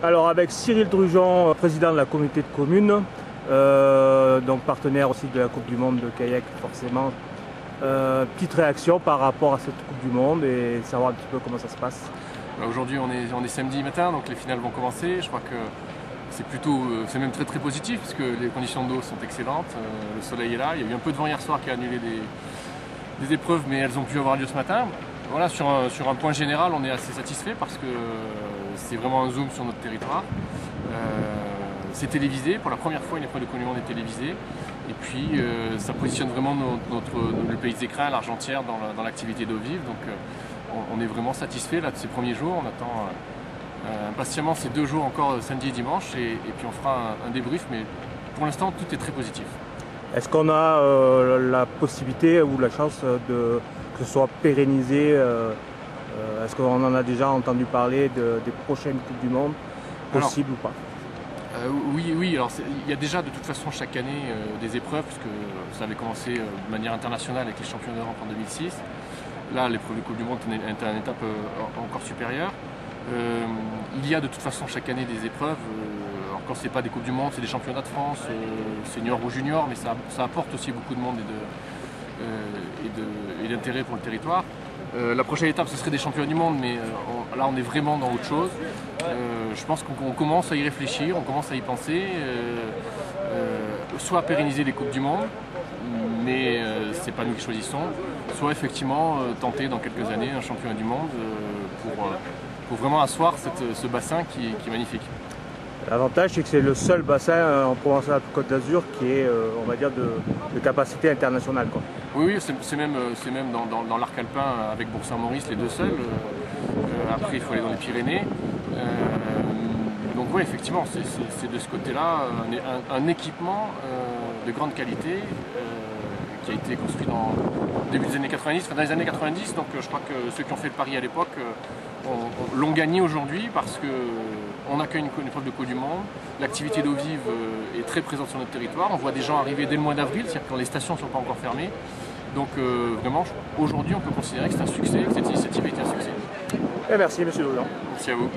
Alors avec Cyril Drugeon, président de la communauté de communes, donc partenaire aussi de la Coupe du Monde de kayak forcément. Petite réaction par rapport à cette Coupe du Monde et savoir un petit peu comment ça se passe. Aujourd'hui on est samedi matin, donc les finales vont commencer. Je crois que c'est même très positif parce que les conditions d'eau sont excellentes, le soleil est là. Il y a eu un peu de vent hier soir qui a annulé des épreuves, mais elles ont pu avoir lieu ce matin. Voilà, sur un point général, on est assez satisfait parce que c'est vraiment un zoom sur notre territoire. C'est télévisé, pour la première fois une épreuve de Coupe du Monde est télévisée. Et puis ça positionne vraiment le pays d'écrin, l'Argentière, dans l'activité d'eau vive. Donc on est vraiment satisfait là, de ces premiers jours. On attend impatiemment ces 2 jours encore, samedi et dimanche, et puis on fera un débrief, mais pour l'instant tout est très positif. Est-ce qu'on a la possibilité ou la chance que ce soit pérennisé? Est-ce qu'on en a déjà entendu parler des prochaines Coupes du Monde, possibles ou pas? Oui, alors il y a déjà de toute façon chaque année des épreuves, puisque ça avait commencé de manière internationale avec les championnats d'Europe en 2006. Là, l'épreuve de Coupe du Monde est à une étape encore supérieure. Il y a de toute façon chaque année des épreuves. Alors quand ce n'est pas des Coupes du Monde, c'est des championnats de France, seniors ou juniors, mais ça apporte aussi beaucoup de monde et d'intérêt pour le territoire. La prochaine étape, ce serait des championnats du monde, mais là on est vraiment dans autre chose. Je pense qu'on commence à y réfléchir, on commence à y penser, soit à pérenniser les Coupes du Monde, mais c'est pas nous qui choisissons, soit effectivement tenter dans quelques années un championnat du monde pour vraiment asseoir ce bassin qui est magnifique. L'avantage, c'est que c'est le seul bassin en Provence-Alpes-Côte d'Azur qui est, on va dire, de capacité internationale, quoi. Oui, c'est même dans l'arc alpin avec Bourg-Saint-Maurice, les deux seuls. Après, il faut aller dans les Pyrénées. Donc oui, effectivement, c'est de ce côté-là un équipement de grande qualité qui a été construit dans le début des années 90, dans les années 90. Donc je crois que ceux qui ont fait le pari à l'époque l'ont gagné aujourd'hui parce qu'on accueille une épreuve de Coupe du Monde. L'activité d'eau vive est très présente sur notre territoire. On voit des gens arriver dès le mois d'avril, c'est-à-dire quand les stations ne sont pas encore fermées. Donc vraiment, aujourd'hui, on peut considérer que c'est un succès, que cette initiative a été un succès. Et merci, monsieur Drugeon. Merci à vous.